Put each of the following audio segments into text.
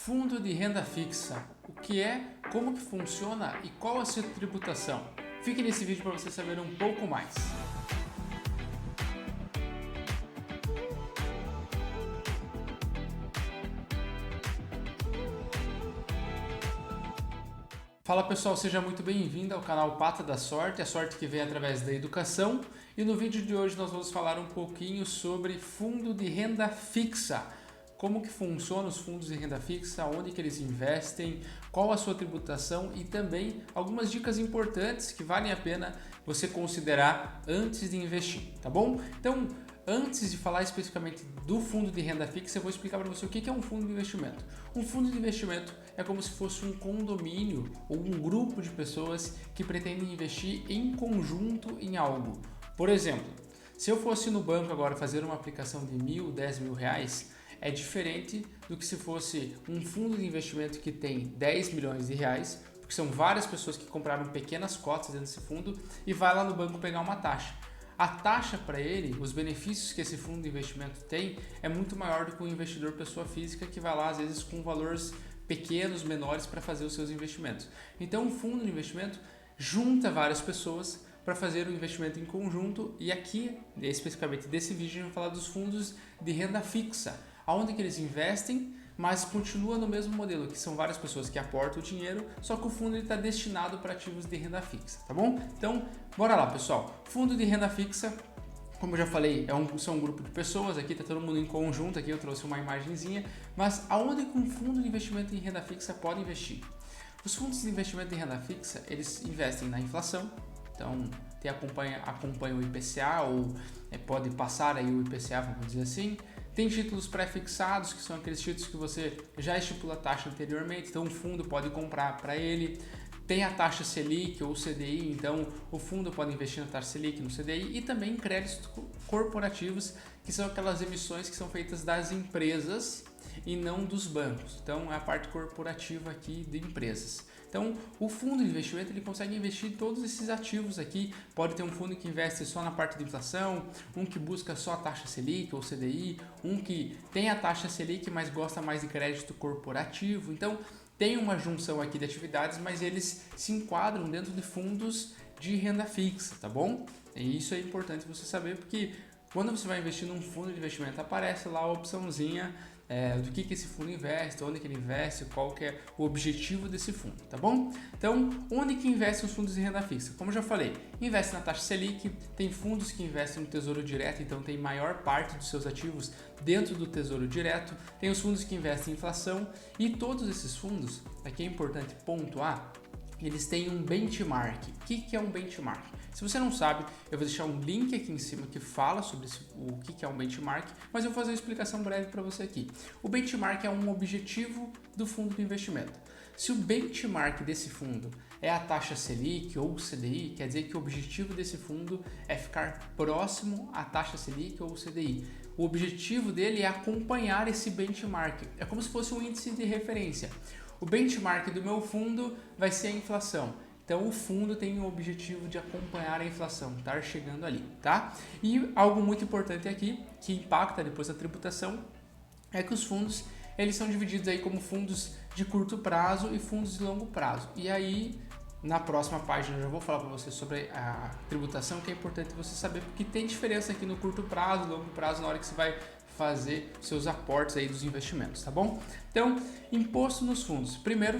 Fundo de renda fixa, o que é, como que funciona e qual a sua tributação? Fique nesse vídeo para você saber um pouco mais. Fala pessoal, seja muito bem-vindo ao canal Pata da Sorte, a sorte que vem através da educação. E no vídeo de hoje nós vamos falar um pouquinho sobre fundo de renda fixa. Como que funcionam os fundos de renda fixa, onde que eles investem, qual a sua tributação e também algumas dicas importantes que valem a pena você considerar antes de investir, tá bom? Então, antes de falar especificamente do fundo de renda fixa, eu vou explicar para você o que é um fundo de investimento. Um fundo de investimento é como se fosse um condomínio ou um grupo de pessoas que pretendem investir em conjunto em algo. Por exemplo, se eu fosse no banco agora fazer uma aplicação de R$1.000, R$10.000, é diferente do que se fosse um fundo de investimento que tem R$10 milhões, porque são várias pessoas que compraram pequenas cotas dentro desse fundo e vai lá no banco pegar uma taxa. A taxa para ele, os benefícios que esse fundo de investimento tem, é muito maior do que um investidor pessoa física que vai lá às vezes com valores pequenos, menores para fazer os seus investimentos. Então, um fundo de investimento junta várias pessoas para fazer um investimento em conjunto e aqui, especificamente desse vídeo, a gente vai falar dos fundos de renda fixa, onde que eles investem, mas continua no mesmo modelo, que são várias pessoas que aportam o dinheiro, só que o fundo está destinado para ativos de renda fixa, tá bom? Então, bora lá pessoal, fundo de renda fixa, como eu já falei, são um grupo de pessoas, aqui está todo mundo em conjunto, aqui eu trouxe uma imagenzinha, mas aonde que um fundo de investimento em renda fixa pode investir? Os fundos de investimento em renda fixa, eles investem na inflação, então acompanha o IPCA ou pode passar aí o IPCA, vamos dizer assim. Tem títulos pré-fixados, que são aqueles títulos que você já estipula a taxa anteriormente, então o fundo pode comprar para ele. Tem a taxa Selic ou CDI, então o fundo pode investir na taxa Selic, no CDI e também créditos corporativos, que são aquelas emissões que são feitas das empresas e não dos bancos. Então é a parte corporativa aqui de empresas. Então o fundo de investimento ele consegue investir em todos esses ativos aqui. Pode ter um fundo que investe só na parte de inflação, um que busca só a taxa Selic ou CDI, um que tem a taxa Selic mas gosta mais de crédito corporativo. Então tem uma junção aqui de atividades, mas eles se enquadram dentro de fundos de renda fixa, tá bom? E isso é importante você saber, porque quando você vai investir num fundo de investimento, aparece lá a opçãozinha do que esse fundo investe, onde que ele investe, qual que é o objetivo desse fundo, tá bom? Então, onde que investem os fundos de renda fixa? Como eu já falei, investe na taxa Selic, tem fundos que investem no Tesouro Direto, então tem maior parte dos seus ativos dentro do Tesouro Direto, tem os fundos que investem em inflação e todos esses fundos, aqui é importante pontuar, eles têm um benchmark. O que é um benchmark? Se você não sabe, eu vou deixar um link aqui em cima que fala sobre o que é um benchmark, mas eu vou fazer uma explicação breve para você aqui. O benchmark é um objetivo do fundo de investimento. Se o benchmark desse fundo é a taxa Selic ou CDI, quer dizer que o objetivo desse fundo é ficar próximo à taxa Selic ou CDI. O objetivo dele é acompanhar esse benchmark. É como se fosse um índice de referência. O benchmark do meu fundo vai ser a inflação. Então o fundo tem o objetivo de acompanhar a inflação, estar chegando ali, tá? E algo muito importante aqui, que impacta depois a tributação, é que os fundos eles são divididos aí como fundos de curto prazo e fundos de longo prazo. E aí, na próxima página eu já vou falar para você sobre a tributação, que é importante você saber, porque tem diferença aqui no curto prazo, longo prazo, na hora que você vai fazer seus aportes aí dos investimentos, tá bom? Então, imposto nos fundos. Primeiro,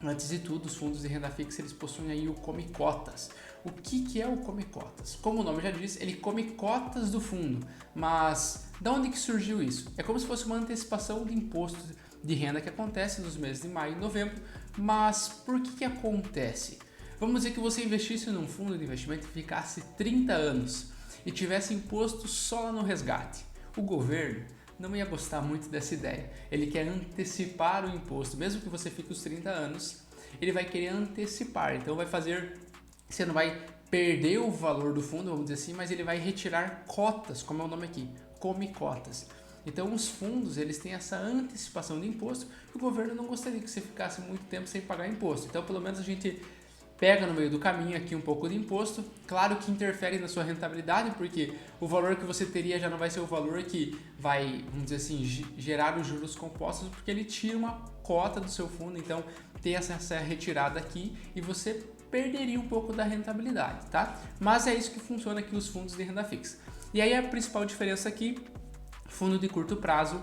antes de tudo, os fundos de renda fixa eles possuem aí o Come Cotas. O que é o Come Cotas? Como o nome já diz, ele come cotas do fundo. Mas de onde que surgiu isso? É como se fosse uma antecipação de imposto de renda que acontece nos meses de maio e novembro. Mas por que acontece? Vamos dizer que você investisse num fundo de investimento e ficasse 30 anos e tivesse imposto só lá no resgate. O governo não ia gostar muito dessa ideia. Ele quer antecipar o imposto, mesmo que você fique os 30 anos, ele vai querer antecipar. Então vai fazer, você não vai perder o valor do fundo, vamos dizer assim, mas ele vai retirar cotas, como é o nome aqui, come cotas. Então os fundos, eles têm essa antecipação de imposto, que o governo não gostaria que você ficasse muito tempo sem pagar imposto. Então pelo menos a gente pega no meio do caminho aqui um pouco de imposto, claro que interfere na sua rentabilidade, porque o valor que você teria já não vai ser o valor que vai, vamos dizer assim, gerar os juros compostos, porque ele tira uma cota do seu fundo, então tem essa retirada aqui e você perderia um pouco da rentabilidade, tá? Mas é isso que funciona aqui os fundos de renda fixa. E aí a principal diferença aqui, fundo de curto prazo.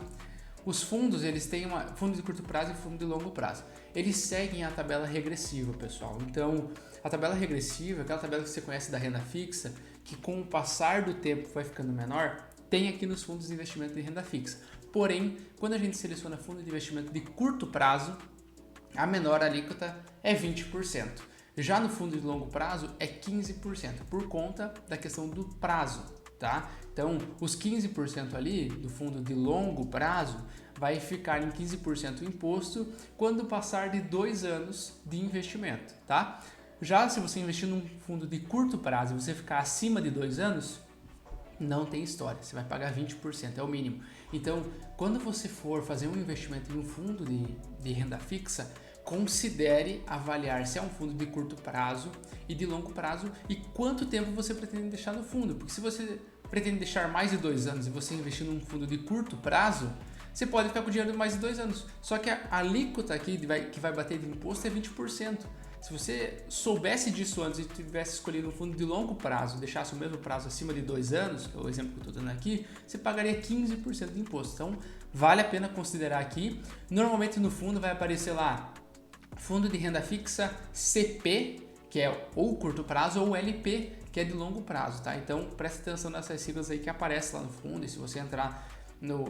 Os fundos, eles têm fundo de curto prazo e fundo de longo prazo. Eles seguem a tabela regressiva, pessoal. Então, a tabela regressiva, aquela tabela que você conhece da renda fixa, que com o passar do tempo vai ficando menor, tem aqui nos fundos de investimento de renda fixa. Porém, quando a gente seleciona fundo de investimento de curto prazo, a menor alíquota é 20%. Já no fundo de longo prazo é 15%, por conta da questão do prazo, tá? Então, os 15% ali do fundo de longo prazo vai ficar em 15% imposto quando passar de 2 anos de investimento, tá? Já se você investir num fundo de curto prazo e você ficar acima de 2 anos, não tem história, você vai pagar 20%, é o mínimo. Então, quando você for fazer um investimento em um fundo de renda fixa, considere avaliar se é um fundo de curto prazo e de longo prazo e quanto tempo você pretende deixar no fundo, porque se você pretende deixar mais de 2 anos e você investir num fundo de curto prazo, você pode ficar com o dinheiro de mais de 2 anos. Só que a alíquota aqui que vai bater de imposto é 20%. Se você soubesse disso antes e tivesse escolhido um fundo de longo prazo, deixasse o mesmo prazo acima de 2 anos, que é o exemplo que eu estou dando aqui, você pagaria 15% de imposto. Então, vale a pena considerar aqui. Normalmente no fundo vai aparecer lá, fundo de renda fixa CP, que é ou curto prazo, ou LP, que é de longo prazo, tá? Então, preste atenção nessas siglas aí que aparecem lá no fundo, e se você entrar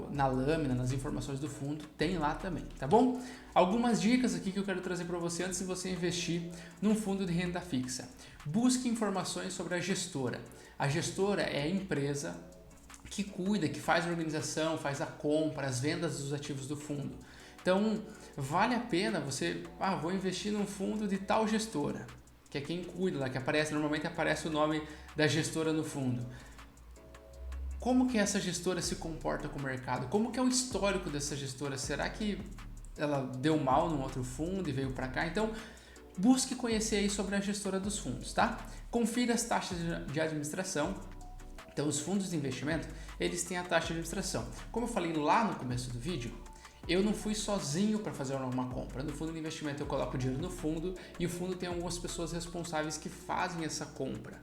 na lâmina, nas informações do fundo, tem lá também, tá bom? Algumas dicas aqui que eu quero trazer para você antes de você investir num fundo de renda fixa. Busque informações sobre a gestora. A gestora é a empresa que cuida, que faz a organização, faz a compra, as vendas dos ativos do fundo. Então, vale a pena você, vou investir num fundo de tal gestora, que é quem cuida lá, que normalmente aparece o nome da gestora no fundo. Como que essa gestora se comporta com o mercado? Como que é o histórico dessa gestora? Será que ela deu mal num outro fundo e veio para cá? Então, busque conhecer aí sobre a gestora dos fundos, tá? Confira as taxas de administração. Então, os fundos de investimento, eles têm a taxa de administração. Como eu falei lá no começo do vídeo, eu não fui sozinho para fazer uma compra. No fundo de investimento eu coloco o dinheiro no fundo e o fundo tem algumas pessoas responsáveis que fazem essa compra.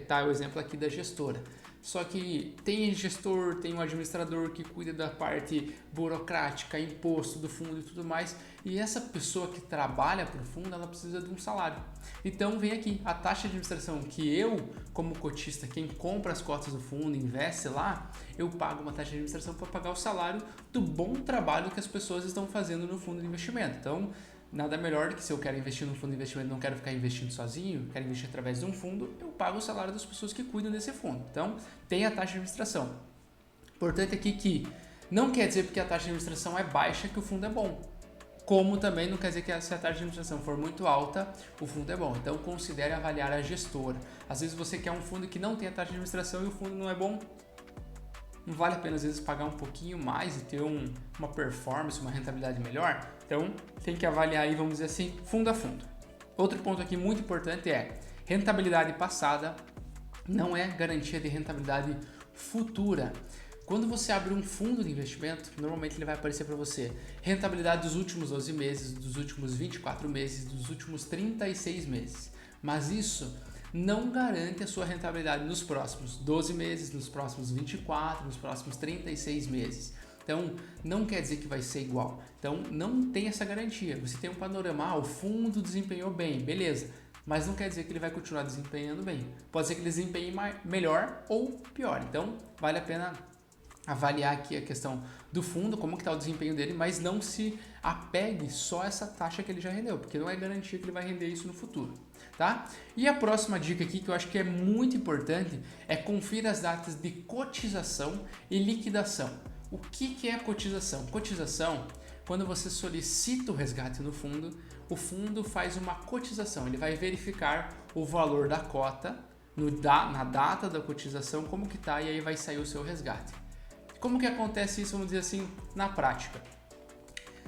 Tá o exemplo aqui da gestora. Só que tem gestor, tem um administrador que cuida da parte burocrática, imposto do fundo e tudo mais. E essa pessoa que trabalha para o fundo, ela precisa de um salário. Então vem aqui, a taxa de administração que eu, como cotista, quem compra as cotas do fundo, investe lá, eu pago uma taxa de administração para pagar o salário do bom trabalho que as pessoas estão fazendo no fundo de investimento. Então, nada melhor do que se eu quero investir num fundo de investimento e não quero ficar investindo sozinho, quero investir através de um fundo, eu pago o salário das pessoas que cuidam desse fundo. Então, tem a taxa de administração. Importante aqui que não quer dizer porque a taxa de administração é baixa que o fundo é bom. Como também não quer dizer que se a taxa de administração for muito alta, o fundo é bom. Então, considere avaliar a gestora. Às vezes você quer um fundo que não tem a taxa de administração e o fundo não é bom. Não vale a pena, às vezes, pagar um pouquinho mais e ter uma performance, uma rentabilidade melhor. Então, tem que avaliar aí, vamos dizer assim, fundo a fundo. Outro ponto aqui muito importante é rentabilidade passada não é garantia de rentabilidade futura. Quando você abre um fundo de investimento, normalmente ele vai aparecer para você rentabilidade dos últimos 12 meses, dos últimos 24 meses, dos últimos 36 meses. Mas isso não garante a sua rentabilidade nos próximos 12 meses, nos próximos 24, nos próximos 36 meses. Então, não quer dizer que vai ser igual. Então, não tem essa garantia. Você tem um panorama, o fundo desempenhou bem, beleza. Mas não quer dizer que ele vai continuar desempenhando bem. Pode ser que ele desempenhe melhor ou pior. Então, vale a pena avaliar aqui a questão do fundo, como que está o desempenho dele, mas não se apegue só a essa taxa que ele já rendeu, porque não é garantia que ele vai render isso no futuro, tá? E a próxima dica aqui, que eu acho que é muito importante, é confira as datas de cotização e liquidação. O que é cotização? Cotização, quando você solicita o resgate no fundo, o fundo faz uma cotização, ele vai verificar o valor da cota na data da cotização, como que tá, e aí vai sair o seu resgate. Como que acontece isso, vamos dizer assim, na prática?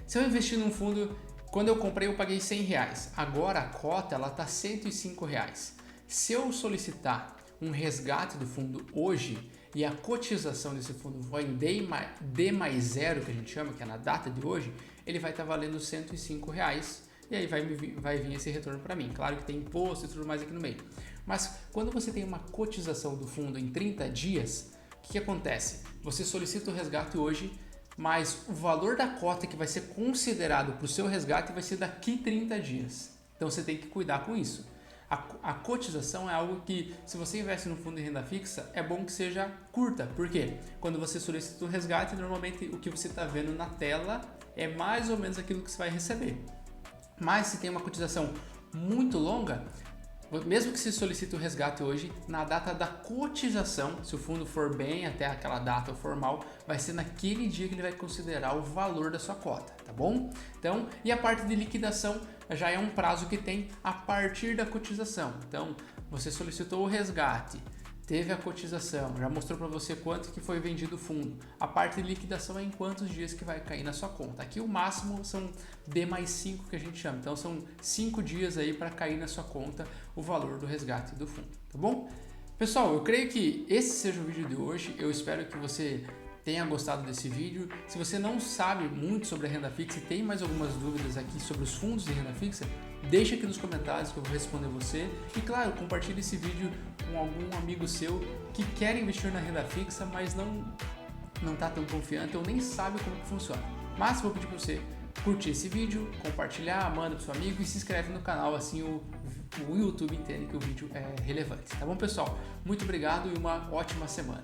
Se eu investir num fundo Quando eu comprei eu paguei R$100, agora a cota ela está R$105. Se eu solicitar um resgate do fundo hoje e a cotização desse fundo for em D+0, que a gente chama, que é na data de hoje, ele vai estar valendo R$105 e aí vai vir esse retorno para mim. Claro que tem imposto e tudo mais aqui no meio. Mas quando você tem uma cotização do fundo em 30 dias, o que acontece? Você solicita o resgate hoje, mas o valor da cota que vai ser considerado para o seu resgate vai ser daqui 30 dias. Então você tem que cuidar com isso. A cotização é algo que, se você investe no fundo de renda fixa, é bom que seja curta. Por quê? Quando você solicita o resgate, normalmente o que você está vendo na tela é mais ou menos aquilo que você vai receber. Mas se tem uma cotização muito longa, mesmo que se solicite o resgate hoje, na data da cotização, se o fundo for bem até aquela data formal, vai ser naquele dia que ele vai considerar o valor da sua cota, tá bom? Então, e a parte de liquidação já é um prazo que tem a partir da cotização. Então, você solicitou o resgate, teve a cotização, já mostrou para você quanto que foi vendido o fundo. A parte de liquidação é em quantos dias que vai cair na sua conta. Aqui o máximo são D+5 que a gente chama. Então são 5 dias aí para cair na sua conta o valor do resgate do fundo, tá bom? Pessoal, eu creio que esse seja o vídeo de hoje. Eu espero que você tenha gostado desse vídeo. Se você não sabe muito sobre a renda fixa e tem mais algumas dúvidas aqui sobre os fundos de renda fixa, deixa aqui nos comentários que eu vou responder você. E claro, compartilhe esse vídeo com algum amigo seu que quer investir na renda fixa, mas não está tão confiante ou nem sabe como que funciona. Mas vou pedir para você curtir esse vídeo, compartilhar, manda para o seu amigo e se inscreve no canal, assim o YouTube entende que o vídeo é relevante. Tá bom, pessoal? Muito obrigado e uma ótima semana.